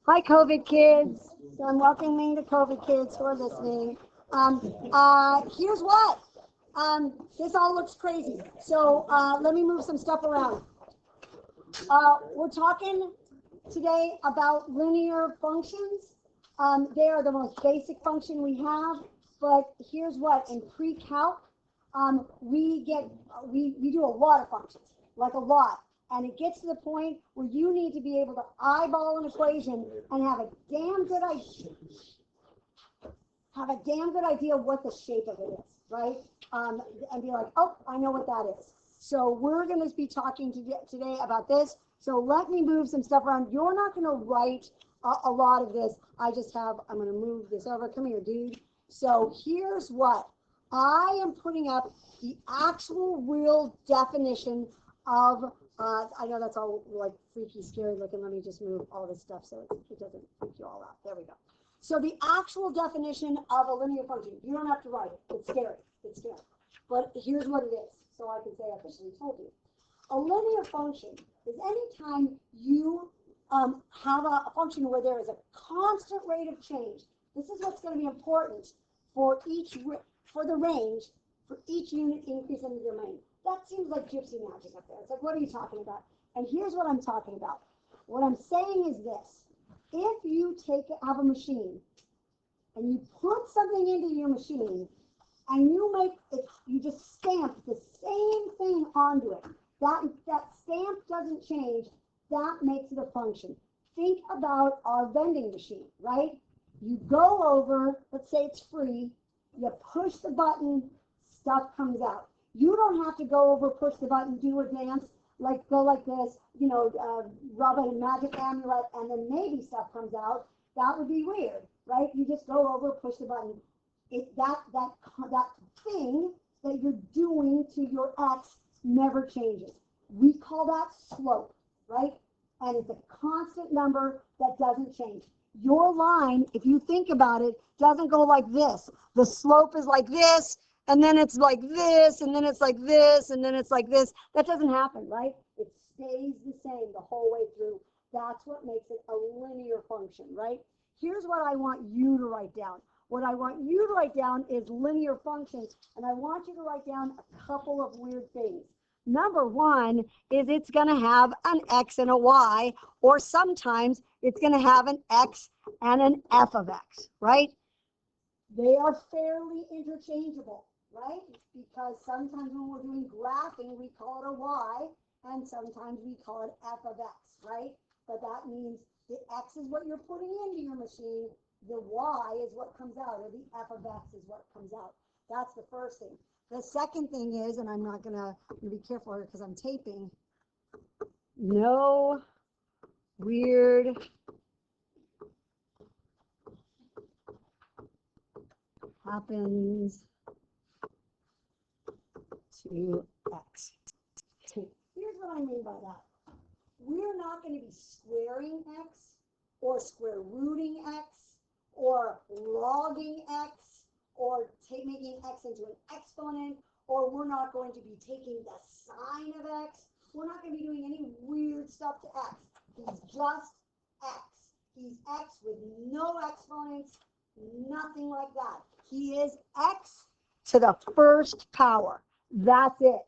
Hi, COVID kids. So I'm welcoming the COVID kids who are listening. Here's what. This all looks crazy. So let me move some stuff around. We're talking today about linear functions. They are the most basic function we have. But here's what. In pre-calc, we do a lot of functions, like a lot. And it gets to the point where you need to be able to eyeball an equation and have a damn good idea what the shape of it is, right? And be like, oh, I know what that is. So we're going to be talking today about this. So let me move some stuff around. You're not going to write a lot of this. I'm going to move this over. Come here, dude. So here's what. I am putting up the actual real definition of I know that's all like freaky, scary looking. Let me just move all this stuff so it doesn't freak you all out. There we go. So the actual definition of a linear function, you don't have to write it. It's scary. It's scary. But here's what it is, so I can say I officially told you. A linear function is any time you have a function where there is a constant rate of change. This is what's going to be important for the range for each unit increase in the domain. That seems like gypsy magic up there. It's like, what are you talking about? And here's what I'm talking about. What I'm saying is this. If you have a machine and you put something into your machine and you just stamp the same thing onto it, that stamp doesn't change, that makes it a function. Think about our vending machine, right? You go over, let's say it's free, you push the button, stuff comes out. You don't have to go over, push the button, do a dance, like go like this, rub a magic amulet, and then maybe stuff comes out. That would be weird, right? You just go over, push the button. That thing that you're doing to your X never changes. We call that slope, right? And it's a constant number that doesn't change. Your line, if you think about it, doesn't go like this. The slope is like this, and then it's like this, and then it's like this, and then it's like this. That doesn't happen, right? It stays the same the whole way through. That's what makes it a linear function, right? Here's what I want you to write down. What I want you to write down is linear functions, and I want you to write down a couple of weird things. Number one is it's going to have an X and a Y, or sometimes it's going to have an X and an F of X, right? They are fairly interchangeable, right? Because sometimes when we're doing graphing, we call it a Y, and sometimes we call it F of X, right? But that means the X is what you're putting into your machine, the Y is what comes out, or the F of X is what comes out. That's the first thing. The second thing is, and I'm going to be careful here because I'm taping, no weird happens to X. Here's what I mean by that. We're not going to be squaring X or square rooting X or logging X or making X into an exponent, or we're not going to be taking the sign of X. We're not going to be doing any weird stuff to X. He's just X. He's X with no exponents, nothing like that. He is X to the first power. That's it.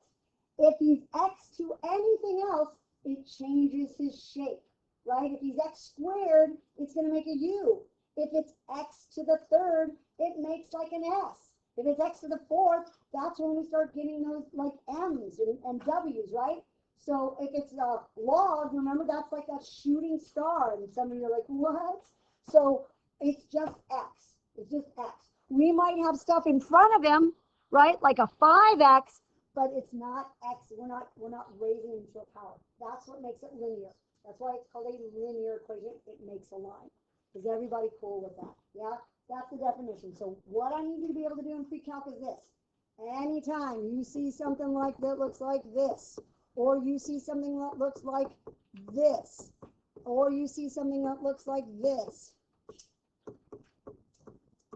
If he's X to anything else, it changes his shape, right? If he's X squared, it's going to make a U. If it's X to the third, it makes like an S. If it's X to the fourth, that's when we start getting those like M's and W's, right? So if it's a log, remember that's like that shooting star, and some of you are like, what? So it's just X. It's just X. We might have stuff in front of him, right? Like a 5X, but it's not X. We're not raising it to a power. That's what makes it linear. That's why it's called a linear equation. It makes a line. Is everybody cool with that? Yeah, that's the definition. So what I need you to be able to do in pre-calc is this. Anytime you see something like that looks like this, or you see something that looks like this, or you see something that looks like this,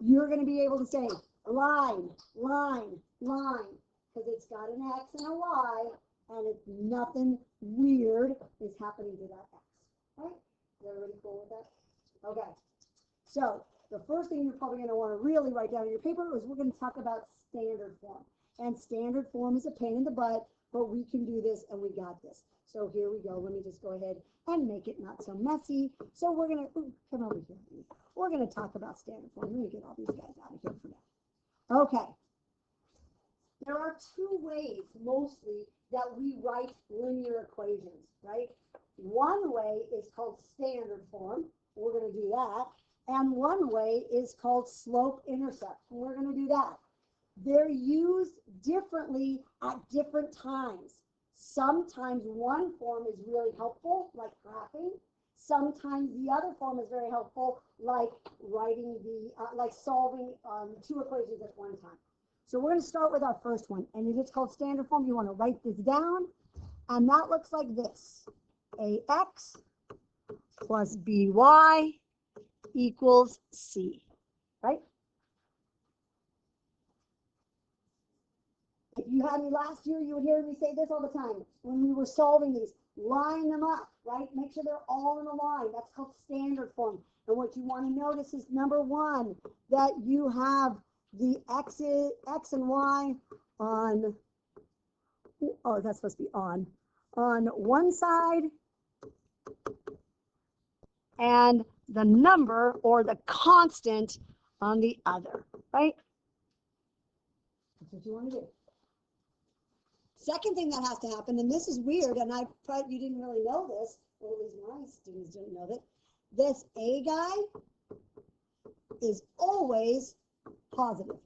you're going to be able to say line, line, line, because it's got an X and a Y, and it's nothing weird is happening to that X. Right? Is everybody cool with that? Okay. So the first thing you're probably going to want to really write down on your paper is we're going to talk about standard form. And standard form is a pain in the butt, but we can do this and we got this. So here we go. Let me just go ahead and make it not so messy. So we're going to, come over here. We're going to talk about standard form. Let me get all these guys out of here for now. Okay. There are two ways mostly that we write linear equations, right? One way is called standard form. We're going to do that. And one way is called slope-intercept. We're going to do that. They're used differently at different times. Sometimes one form is really helpful, like graphing. Sometimes the other form is very helpful, like writing like solving two equations at one time. So we're going to start with our first one, and it is called standard form. You want to write this down, and that looks like this. AX plus BY equals C, right? If you had me last year, you would hear me say this all the time. When we were solving these, line them up, right? Make sure they're all in a line. That's called standard form. And what you want to notice is, number one, that you have the X and Y on, oh, that's supposed to be on one side, and the number or the constant on the other, right? That's what you want to do. Second thing that has to happen, and this is weird, and I thought you didn't really know this, or at least my students didn't know that, this A guy is always positive.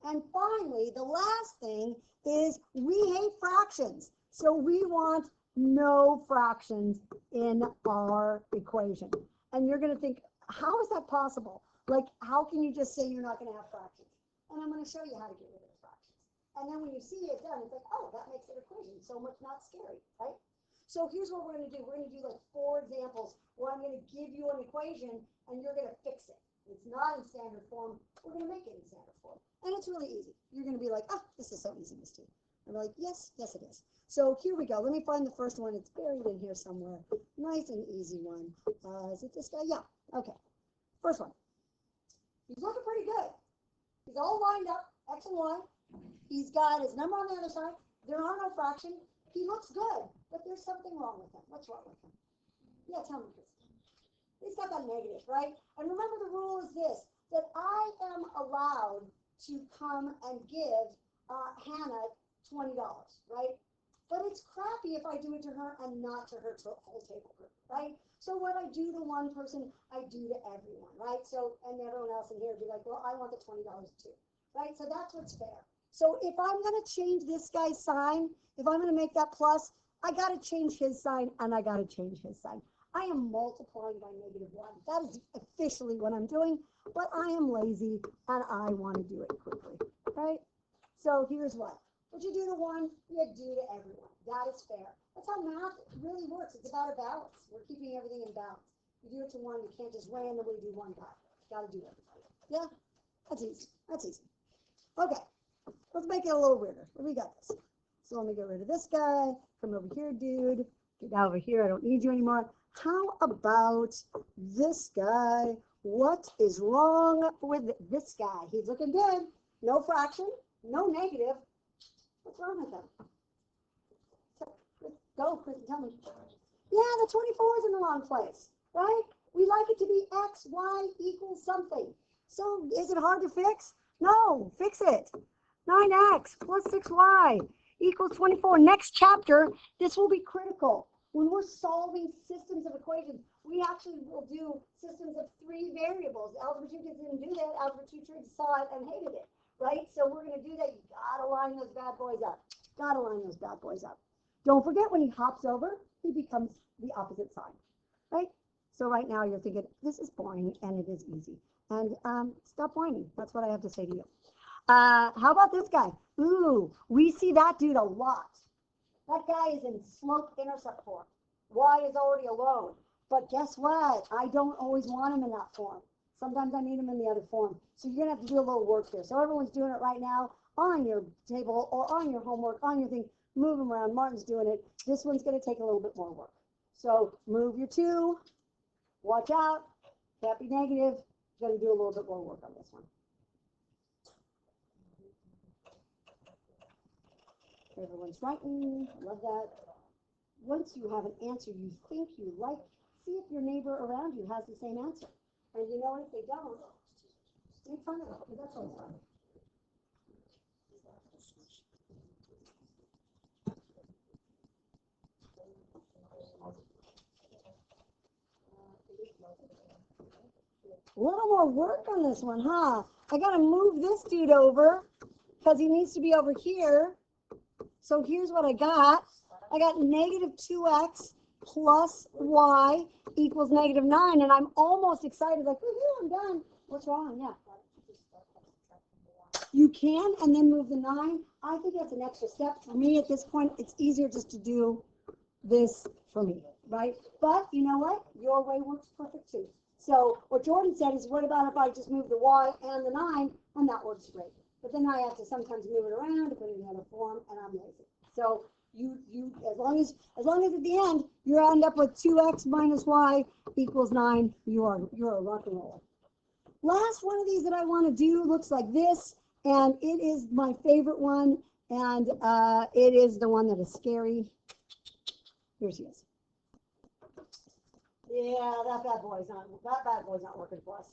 And finally, the last thing is we hate fractions. So we want no fractions in our equation. And you're going to think, how is that possible? Like, how can you just say you're not going to have fractions? And I'm going to show you how to get rid of the fractions. And then when you see it done, it's like, oh, that makes an equation so much not scary, right? So here's what we're going to do. We're going to do like 4 examples where I'm going to give you an equation and you're going to fix it. It's not in standard form. We're going to make it in standard form. And it's really easy. You're going to be like, oh, this is so easy, Miss T. I'm like, yes, yes it is. So here we go. Let me find the first one. It's buried in here somewhere. Nice and easy one. Is it this guy? Yeah. Okay. First one. He's looking pretty good. He's all lined up, X and Y. He's got his number on the other side. There are no fractions. He looks good, but there's something wrong with him. What's wrong with him? Yeah, tell me, Chris. He's got that negative, right? And remember the rule is this, that I am allowed to come and give Hannah $20, right? But it's crappy if I do it to her and not to her whole table group, right? So what I do to one person, I do to everyone, right? So, and everyone else in here would be like, well, I want the $20 too, right? So that's what's fair. So if I'm going to change this guy's sign, if I'm going to make that plus, I got to change his sign and I got to change his sign. I am multiplying by -1. That is officially what I'm doing, but I am lazy and I want to do it quickly, right? So here's what you do to one, you do to everyone. That is fair. That's how math really works. It's about a balance. We're keeping everything in balance. You do it to one, you can't just randomly do one guy. You got to do everybody. Yeah, that's easy. That's easy. Okay, let's make it a little weirder. We got this. So let me get rid of this guy. Come over here, dude. Get over here. I don't need you anymore. How about this guy? What is wrong with this guy? He's looking good. No fraction, no negative. What's wrong with him? Go, Chris, tell me. Yeah, the 24 is in the wrong place, right? We like it to be x, y equals something. So is it hard to fix? No, fix it. 9x plus 6y equals 24. Next chapter, this will be critical. When we're solving systems of equations, we actually will do systems of 3 variables. Algebra 2 kids didn't do that. Algebra 2 kids saw it and hated it, right? So we're going to do that. You got to line those bad boys up. Got to line those bad boys up. Don't forget, when he hops over, he becomes the opposite side, right? So right now you're thinking, this is boring, and it is easy. And stop whining. That's what I have to say to you. How about this guy? Ooh, we see that dude a lot. That guy is in slope-intercept form. Y is already alone. But guess what? I don't always want him in that form. Sometimes I need him in the other form. So you're going to have to do a little work here. So everyone's doing it right now on your table or on your homework, on your thing. Move them around. Martin's doing it. This one's going to take a little bit more work. So move your 2. Watch out. Can't be negative. Got to do a little bit more work on this one. Everyone's writing. Love that. Once you have an answer you think you like, see if your neighbor around you has the same answer. And you know what, if they don't, make fun of them, because that's always fun. A little more work on this one, huh? I gotta move this dude over because he needs to be over here. So here's what I got. I got negative 2x plus y equals negative 9, and I'm almost excited, like, woohoo, I'm done. What's wrong? Yeah. You can, and then move the 9. I think that's an extra step. For me, at this point, it's easier just to do this for me, right? But you know what? Your way works perfect too. So what Jordan said is, what about if I just move the y and the 9, and that works great. But then I have to sometimes move it around to put it in another form, and I'm lazy. So you as long as at the end you end up with 2x minus y equals 9, you're a rock and roller. Last one of these that I want to do looks like this, and it is my favorite one, and it is the one that is scary. Here she is. Yeah, that bad boy's not working for us.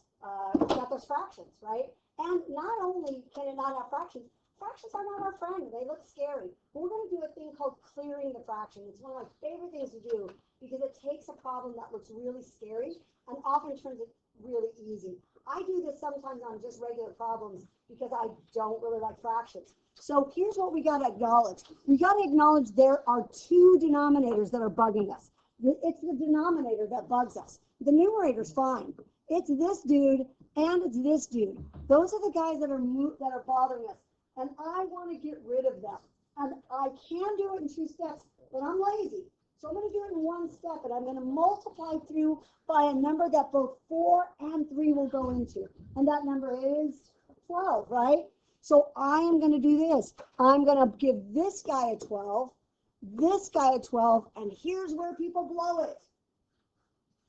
It's got those fractions, right? And not only can it not have fractions, fractions are not our friend. They look scary. But we're going to do a thing called clearing the fraction. It's one of my favorite things to do because it takes a problem that looks really scary and often turns it really easy. I do this sometimes on just regular problems because I don't really like fractions. So here's what we got to acknowledge. We got to acknowledge there are 2 denominators that are bugging us. It's the denominator that bugs us. The numerator's fine. It's this dude and it's this dude. Those are the guys that are bothering us. And I want to get rid of them. And I can do it in 2 steps, but I'm lazy. So I'm going to do it in 1 step, and I'm going to multiply through by a number that both 4 and 3 will go into. And that number is 12, right? So I am going to do this. I'm going to give this guy a 12, this guy a 12, and here's where people blow it.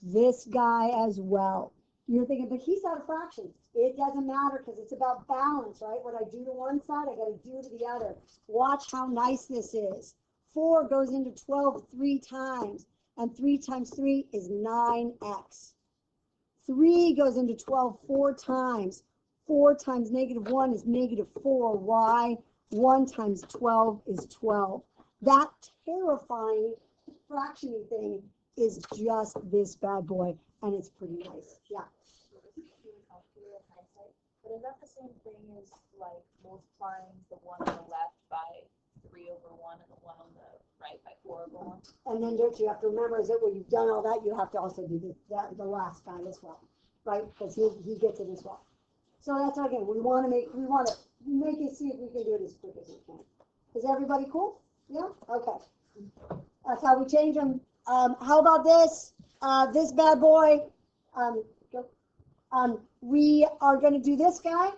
This guy as well. You're thinking, but he's out of fractions. It doesn't matter because it's about balance, right? What I do to one side, I got to do to the other. Watch how nice this is. 4 goes into 12 3 times, and 3 times 3 is 9x. 3 goes into 12 4 times. 4 times negative 1 is negative 4y. 1 times 12 is 12. That terrifying fractiony thing is just this bad boy, and it's pretty nice. Yeah. But is that the same thing as like multiplying the one on the left by 3 over 1 and the one on the right by 4 over 1? And then don't you have to remember is that when you've done all that, you have to also do the last guy as well, right? Because he gets it as well. So that's again, we want to make it, see if we can do it as quick as we can. Is everybody cool? Yeah. Okay. That's how we change them. How about this? This bad boy. We are going to do this guy.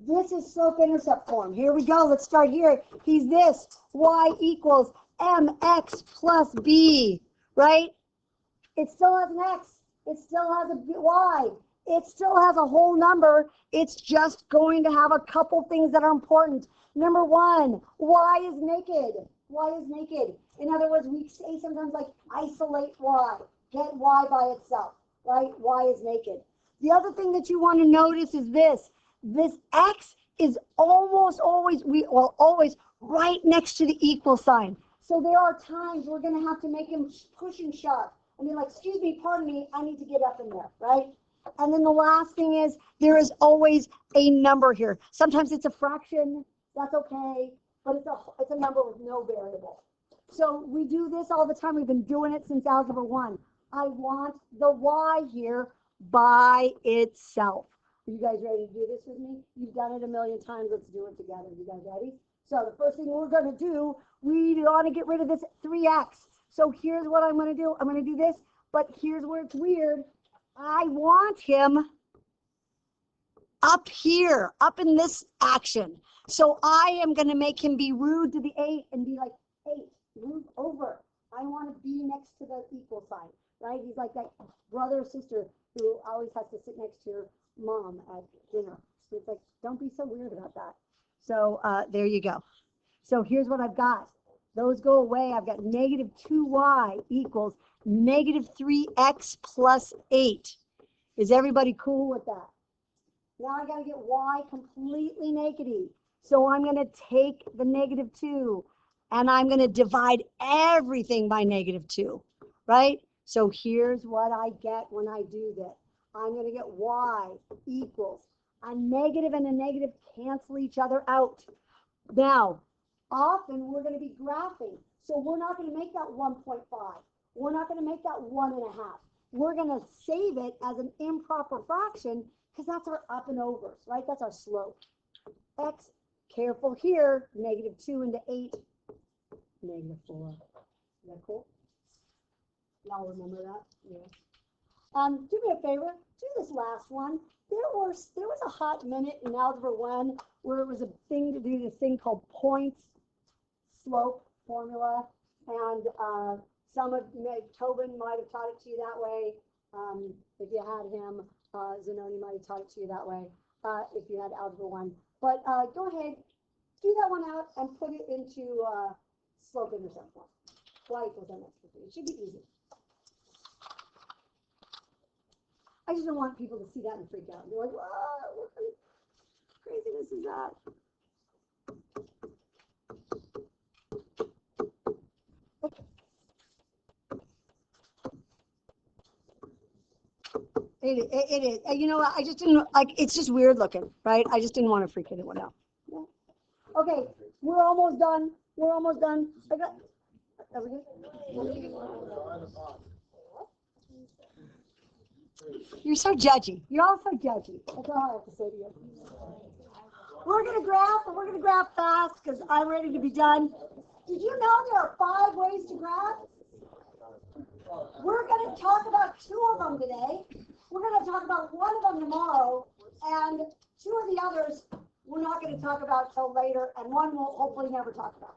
This is slope-intercept form. Here we go. Let's start here. He's this. Y equals mx plus b, right? It still has an x. It still has a y. It still has a whole number. It's just going to have a couple things that are important. Number 1, y is naked. Y is naked. In other words, we say sometimes like isolate y. Get y by itself, right? Y is naked. The other thing that you want to notice is this. This x is almost always, always right next to the equal sign. So there are times we're going to have to make him push and shove. I mean, like, excuse me, pardon me, I need to get up in there, right? And then the last thing is there is always a number here. Sometimes it's a fraction, that's okay, but it's a number with no variable. So we do this all the time. We've been doing it since Algebra 1. I want the y here by itself. Are you guys ready to do this with me? You've done it a million times. Let's do it together. You guys ready? So the first thing we're going to do, we want to get rid of this 3x. So here's what I'm going to do. I'm going to do this, but here's where it's weird. I want him up here, up in this action. So I am going to make him be rude to the 8 and be like, 8, move over. I want to be next to the equal right? He's like that brother or sister who always has to sit next to your mom at dinner. It's like, don't be so weird about that. So there you go. So here's what I've got. Those go away. I've got negative 2y equals negative 3x plus 8. Is everybody cool with that? Now I got to get y completely negative. So I'm going to take the negative 2 and I'm going to divide everything by negative 2, right? So here's what I get when I do this. I'm going to get y equals a negative and a negative cancel each other out. Now, often we're going to be graphing. So we're not going to make that 1.5. We're not going to make that 1.5. We're going to save it as an improper fraction because that's our up and overs, right? That's our slope. X, careful here, negative 2 into 8, negative 4. Is that cool? Y'all remember that? Yeah. Do me a favor, do this last one. There was a hot minute in Algebra 1 where it was a thing to do this thing called points slope formula, and Tobin might have taught it to you that way. If you had him, Zanoni might have taught it to you that way if you had Algebra 1. But go ahead, do that one out and put it into slope intercept form. Y equals mx plus b. It should be easy. I just don't want people to see that and freak out. They're like, whoa, what kind of craziness is that? It is. You know what? I just didn't, like, it's just weird looking, right? I just didn't want to freak anyone out. Yeah. Okay, we're almost done. We're almost done. I got, are we good? You're so judgy. You're all so judgy. That's all I have to say to you. We're going to graph, and we're going to graph fast because I'm ready to be done. Did you know there are 5 ways to graph? We're going to talk about 2 of them today. We're going to talk about 1 of them tomorrow, and 2 of the others we're not going to talk about till later, and 1 we'll hopefully never talk about.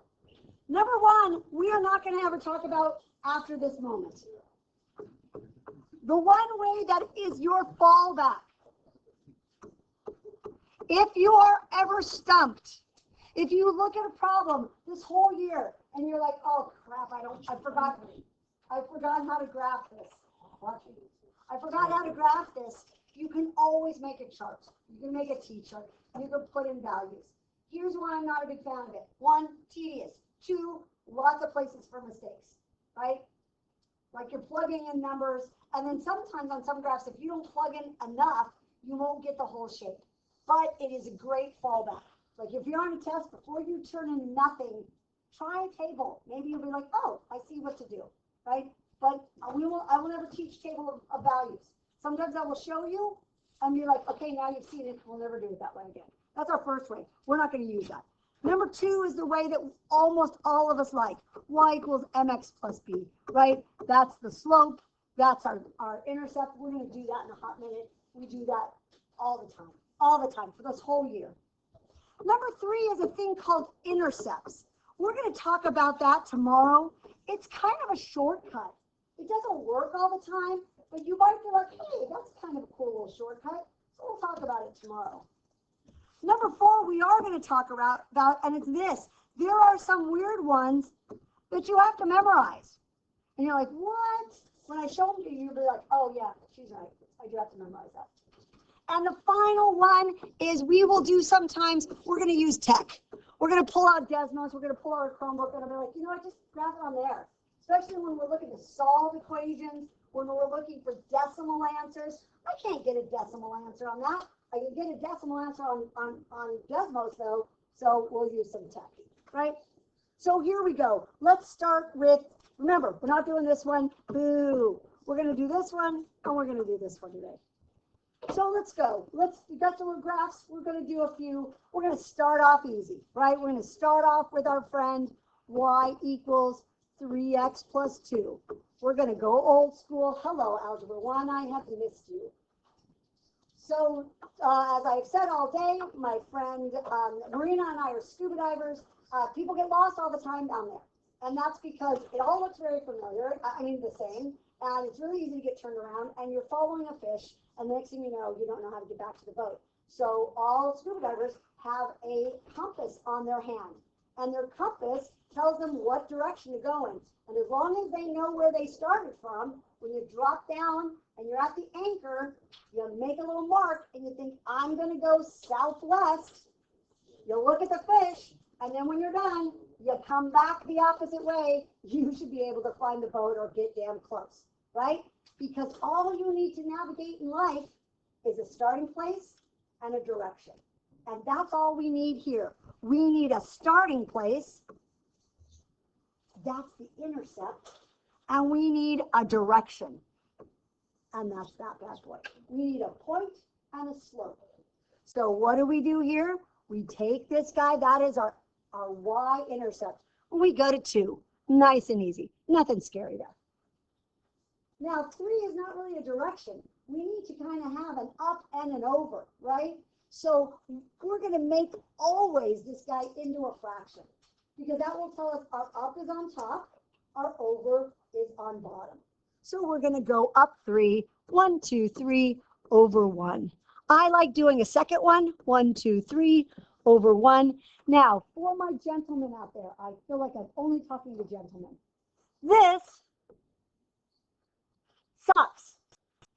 Number 1, we are not going to ever talk about after this moment. The one way that is your fallback. If you are ever stumped, if you look at a problem this whole year and you're like, oh crap, I forgot how to graph this. I forgot how to graph this. You can always make a chart. You can make a T-chart. You can put in values. Here's why I'm not a big fan of it. 1, tedious. 2, lots of places for mistakes, right? Like you're plugging in numbers, and then sometimes on some graphs, if you don't plug in enough, you won't get the whole shape. But it is a great fallback. Like if you're on a test, before you turn in nothing, try a table. Maybe you'll be like, oh, I see what to do, right? But I will never teach table of values. Sometimes I will show you, and you're like, okay, now you've seen it. We'll never do it that way again. That's our first way. We're not going to use that. Number 2 is the way that almost all of us like. Y equals mx plus b, right? That's the slope. That's our intercept. We're going to do that in a hot minute. We do that all the time for this whole year. Number 3 is a thing called intercepts. We're going to talk about that tomorrow. It's kind of a shortcut. It doesn't work all the time, but you might be like, hey, that's kind of a cool little shortcut. So we'll talk about it tomorrow. Number 4, we are going to talk about, and it's this. There are some weird ones that you have to memorize. And you're like, what? When I show them to you, you'll be like, oh, yeah, she's right. I do have to memorize that. And the final one is we will do sometimes, we're going to use tech. We're going to pull out Desmos. We're going to pull out our Chromebook, and I'll be like, you know what, just graph it on there. Especially when we're looking to solve equations, when we're looking for decimal answers. I can't get a decimal answer on that. I can get a decimal answer on Desmos, though, so we'll use some tech, right? So here we go. Let's start with, remember, we're not doing this one. Boo. We're going to do this one, and we're going to do this one today. So let's go. We got the little graphs. We're going to do a few. We're going to start off easy, right? We're going to start off with our friend y equals 3x plus 2. We're going to go old school. Hello, Algebra 1. I have missed you. So as I've said all day, my friend Marina and I are scuba divers. People get lost all the time down there. And that's because it all looks very familiar. I mean, the same. and it's really easy to get turned around, and you're following a fish, and the next thing you know, you don't know how to get back to the boat. So all scuba divers have a compass on their hand, and their compass tells them what direction to go in. And as long as they know where they started from, when you drop down and you're at the anchor, you make a little mark and you think, I'm going to go southwest. You look at the fish, and then when you're done, you come back the opposite way. You should be able to find the boat or get damn close, right? Because all you need to navigate in life is a starting place and a direction. And that's all we need here. We need a starting place. That's the intercept. And we need a direction. And that's that bad boy. We need a point and a slope. So what do we do here? We take this guy. That is our y-intercept. We go to 2. Nice and easy. Nothing scary there. Now, 3 is not really a direction. We need to kind of have an up and an over, right? So we're going to make always this guy into a fraction, because that will tell us our up is on top, our over is on bottom. So we're going to go up 3, 1, 2, 3, over 1. I like doing a second one, 1, 2, 3, over 1. Now, for my gentlemen out there, I feel like I'm only talking to gentlemen. This sucks.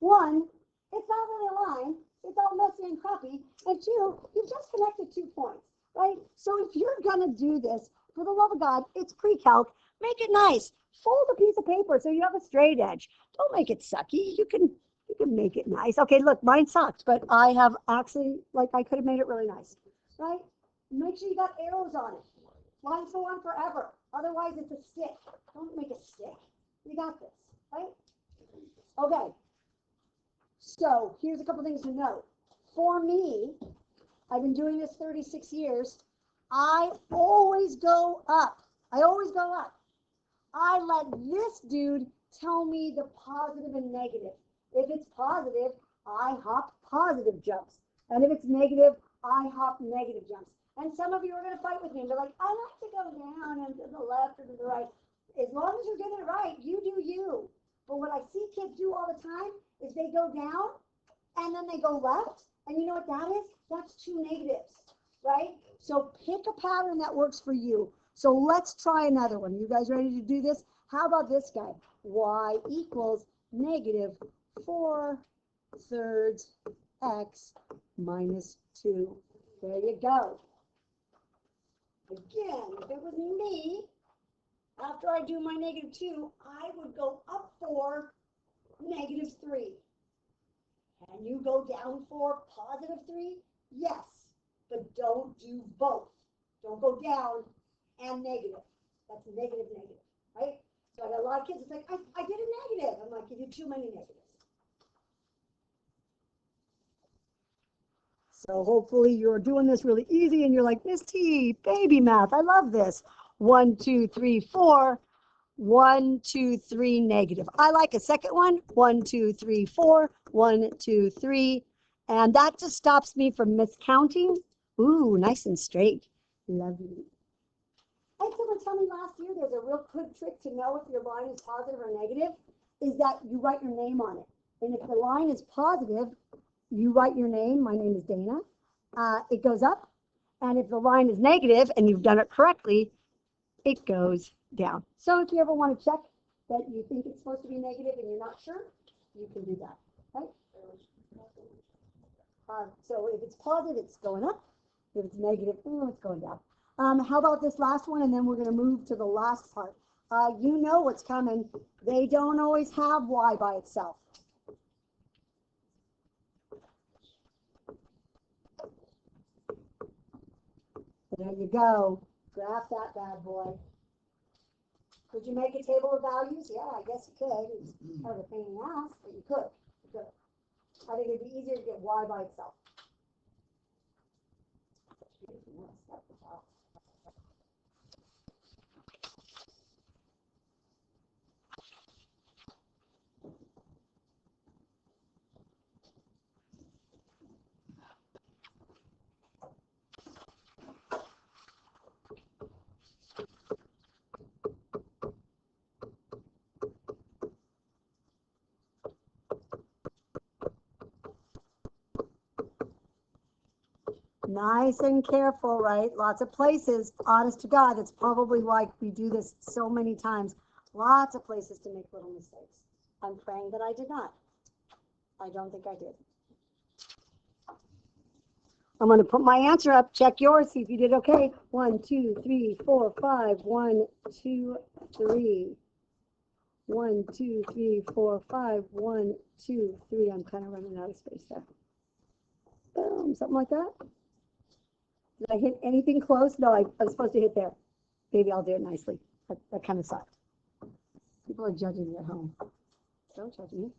1, it's not really a line. It's all messy and crappy. And 2, you've just connected 2 points, right? So if you're going to do this, for the love of God, it's pre-calc. Make it nice. Fold a piece of paper so you have a straight edge. Don't make it sucky. You can make it nice. Okay, look, mine sucked, but I have actually, like, I could have made it really nice, right? Make sure you got arrows on it. Lines go on forever. Otherwise, it's a stick. Don't make a stick. You got this, right? Okay. So here's a couple things to note. For me, I've been doing this 36 years. I always go up. I always go up. I let this dude tell me the positive and negative. If it's positive, I hop positive jumps. And if it's negative, I hop negative jumps. And some of you are going to fight with me and be like, I like to go down and to the left or to the right. As long as you're getting it right, you do you. But what I see kids do all the time is they go down and then they go left. And you know what that is? That's 2 negatives, right? So pick a pattern that works for you. So let's try another one. You guys ready to do this? How about this guy? Y equals negative 4/3 x minus 2. There you go. Again, if it was me, after I do my negative 2, I would go up 4, negative 3. Can you go down 4, positive 3? Yes, but don't do both. Don't go down and negative. That's negative, negative, right? So I got a lot of kids, it's like, I did a negative. I'm like, you did too many negatives. So hopefully you're doing this really easy and you're like, Miss T, baby math, I love this. 1, 2, 3, 4. 1, 2, 3, negative. I like a second one. 1, 2, 3, 4. 1, 2, 3. And that just stops me from miscounting. Ooh, nice and straight. Lovely. I had someone tell me last year there's a real good trick to know if your line is positive or negative, is that you write your name on it. And if the line is positive, you write your name. My name is Dana. It goes up. And if the line is negative and you've done it correctly, it goes down. So if you ever want to check that you think it's supposed to be negative and you're not sure, you can do that, right? So if it's positive, it's going up. If it's negative, it's going down. How about this last one? And then we're going to move to the last part. You know what's coming. They don't always have y by itself. There you go. Graph that bad boy. Could you make a table of values? Yeah, I guess you could. It's kind of a pain in the ass, but you could. You could. I think it'd be easier to get y by itself. Nice and careful, right? Lots of places, honest to God, that's probably why we do this so many times. Lots of places to make little mistakes. I'm praying that I did not. I don't think I did. I'm going to put my answer up. Check yours. See if you did okay. 1, 2, 3, 4, 5. 1, 2, 3. 1, 2, 3, 4, 5. 1, 2, 3. I'm kind of running out of space there. Boom, something like that. Did I hit anything close? No, I was supposed to hit there. Maybe I'll do it nicely. That kind of sucked. People are judging me at home. Don't judge me.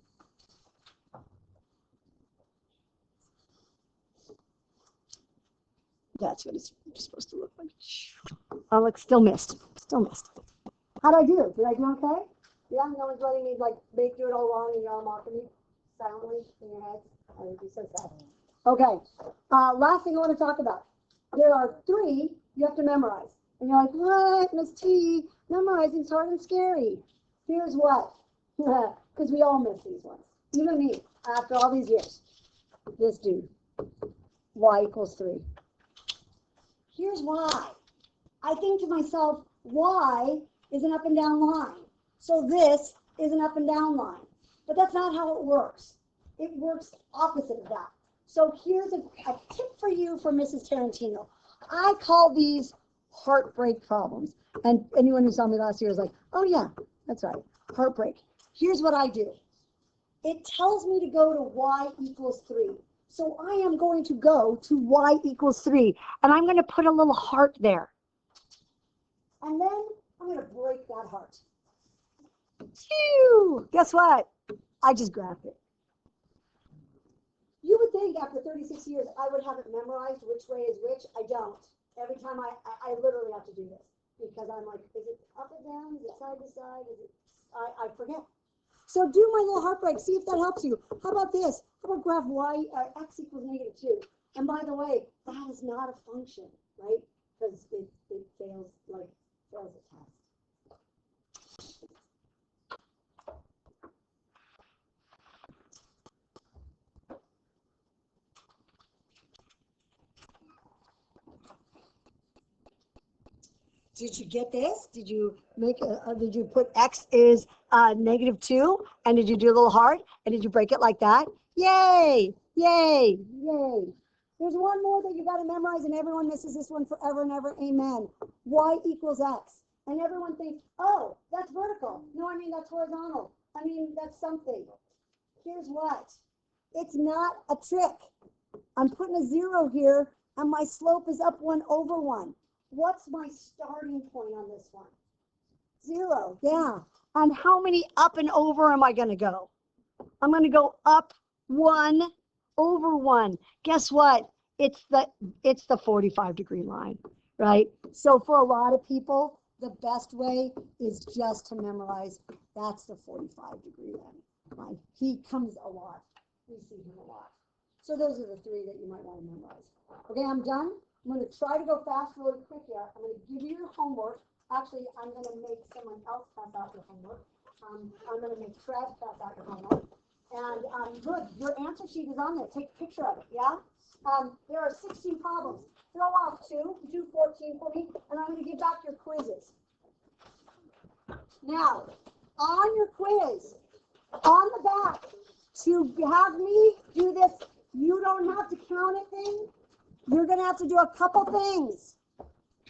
That's what it's supposed to look like. Oh, look, still missed. Still missed. How'd I do? Did I do okay? Yeah, no one's letting me like make do it all wrong and y'all mocking me silently in your heads. I would be so sad. Okay. Last thing I want to talk about. There are 3 you have to memorize. And you're like, what, Miss T? Memorizing's hard and scary. Here's what. Because we all miss these ones. Even me, after all these years. This dude. Y equals 3. Here's why. I think to myself, y is an up and down line. So this is an up and down line. But that's not how it works. It works opposite of that. So here's a tip for you from Mrs. Tarantino. I call these heartbreak problems. And anyone who saw me last year is like, oh yeah, that's right, heartbreak. Here's what I do. It tells me to go to y equals 3. So I am going to go to y equals 3. And I'm going to put a little heart there. And then I'm going to break that heart. Phew! Guess what? I just grabbed it. You would think after 36 years I would have it memorized which way is which. I don't. Every time I literally have to do this because I'm like, is it up and down? Is it side to side? Is it? I forget. So do my little heartbreak. See if that helps you. How about this? How about graph x equals -2? And by the way, that is not a function, right? Because it fails the test. Did you get this? Did you make did you put x is -2? And did you do a little heart? And did you break it like that? Yay! Yay! Yay! There's one more that you got to memorize, and everyone misses this one forever and ever. Amen. Y equals x. And everyone thinks, oh, that's vertical. No, I mean, that's horizontal. I mean, that's something. Here's what. It's not a trick. I'm putting a 0 here, and my slope is up 1/1. What's my starting point on this one? 0, yeah. And how many up and over am I going to go? I'm going to go up 1/1. Guess what? It's the 45-degree line, right? So for a lot of people, the best way is just to memorize. That's the 45-degree line. He comes a lot. We see him a lot. So those are the 3 that you might want to memorize. Okay, I'm done. I'm going to try to go fast really quick here. I'm going to give you your homework. Actually, I'm going to make someone else pass out your homework. I'm going to make Trev pass out your homework. And good, your answer sheet is on there. Take a picture of it, yeah? There are 16 problems. Throw off 2, do 14 for me, and I'm going to give back your quizzes. Now, on your quiz, on the back, to have me do this, you don't have to count it thing. You're going to have to do a couple things.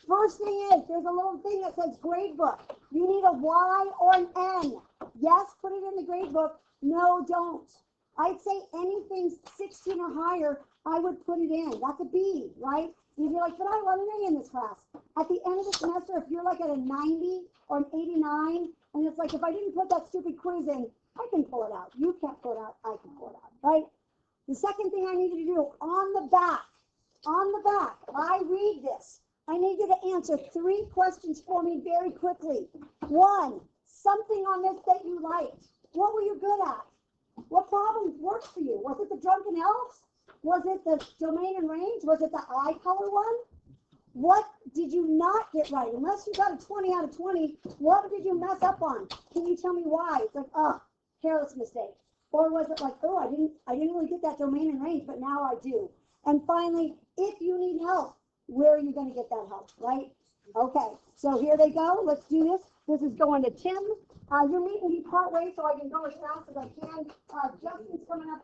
First thing is, there's a little thing that says grade book. You need a Y or an N. Yes, put it in the grade book. No, don't. I'd say anything 16 or higher, I would put it in. That's a B, right? If you're like, but I want an A in this class. At the end of the semester, if you're like at a 90 or an 89, and it's like, if I didn't put that stupid quiz in, I can pull it out. You can't pull it out. I can pull it out, right? The second thing I need you to do, on the back, I read this. I need you to answer 3 questions for me very quickly. 1, something on this that you liked. What were you good at? What problems worked for you? Was it the drunken elves? Was it the domain and range? Was it the eye color one? What did you not get right? Unless you got a 20 out of 20, what did you mess up on? Can you tell me why? It's like, oh, careless mistake. Or was it like, oh, I didn't really get that domain and range, but now I do. And finally, if you need help, where are you gonna get that help, right? Okay, so here they go. Let's do this. This is going to Tim. You're meeting me part way, so I can go as fast as I can. Justin's coming up,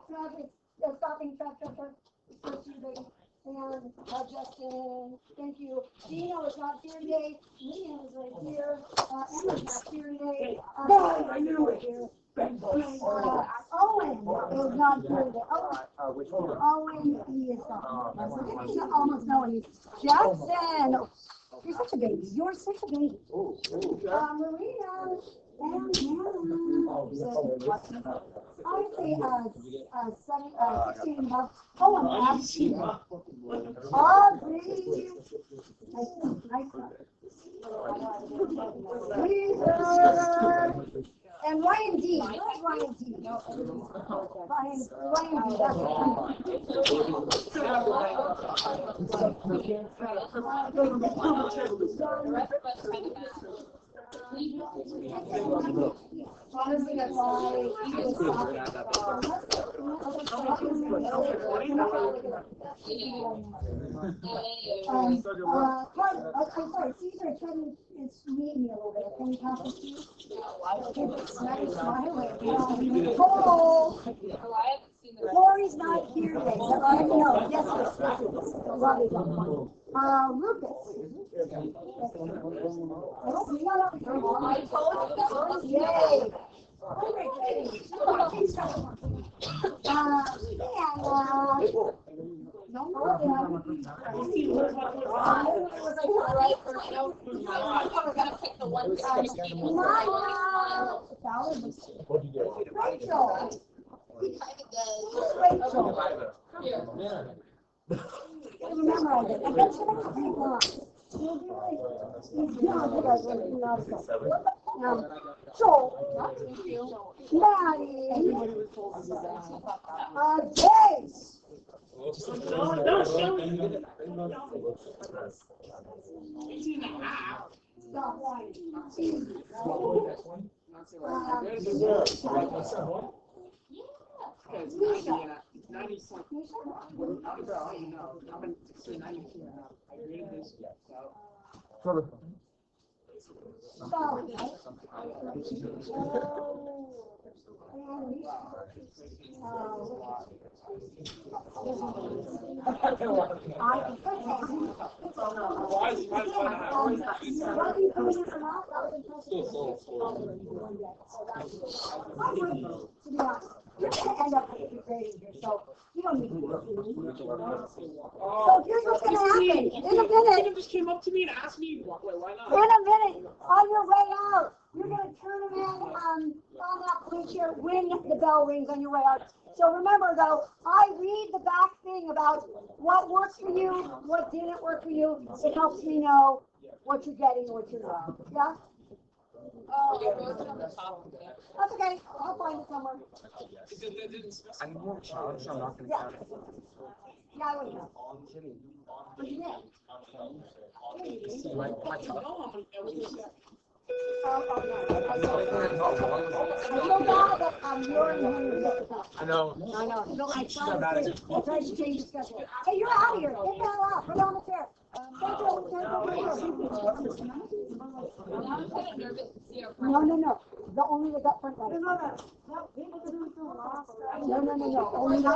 stopping fast. And Justin, thank you. Dino is not here today. Liam is right here. Emma's not here today. I knew it. Owen is not here today. Owen, he is not. I almost know him. Justin, you're such a baby. You're such a baby. Marina. And I would say 16 and above. Oh, I'm asking. Aubrey. Nice. And Ryan D. Where's Ryan D? Ryan D. Honestly, that's why I'm sorry, Caesar couldn't meet me a little bit. Can you pass this to you? Smiling. Cole! Corey's not here today. No, yes, love it. Lucas. I told you. Yay. Remember, I bet you that's pretty long. Maddie, Jace. Stop lying. You're going to end up with a grading here, so you don't need to do it. So here's what's going to happen. In a minute. You just came up to me and asked me, why not? In a minute, on your way out, you're going to turn them in on that plate here when the bell rings on your way out. So remember, though, I read the back thing about what works for you, what didn't work for you. It helps me know what you're getting and what you're not. Yeah? That's okay. I'll find it somewhere. I'm more challenged, so I'm not going to count it. Yeah, I would know. What you did? My child. I know. No, I tried to change the schedule. Hey, you're out of here. Get the hell out. Put it on the chair. No. The only the gut front letter. No. Only the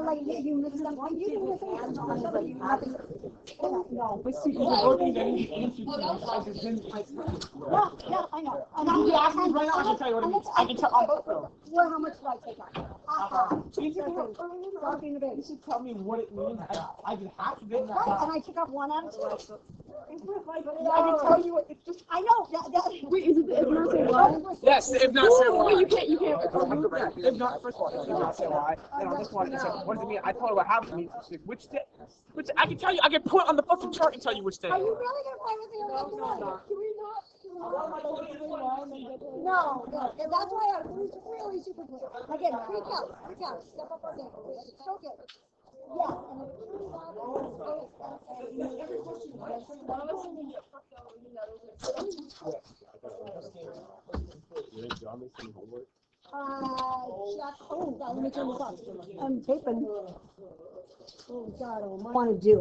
like you missed something. You didn't miss anything. No, but see, yeah, I know. And you asked me right now, I can tell you what it means. I can tell on both of them. Well, how much did I take out? You should tell me what it means. I did half of it. Right, and I took off one out of two. I can tell you what it's just. I know. Wait, is it the if not say why? Yes, if not say why. Wait, you can't. If not, first of all, if not say why. Then on this one, it said, what does it mean? I told her what happened to me. Which day? I can tell you. I can put it on the fucking chart and tell you which day. Are you really gonna play with me? No. Can we not? No. That's why I was really super clear. Again, freak out. Step up our game. It's so good. Yeah, and if it turns out every question you answer, one of us will get fucked over, Oh, God, let me turn this off. I'm taping. Oh, God, I want to do it.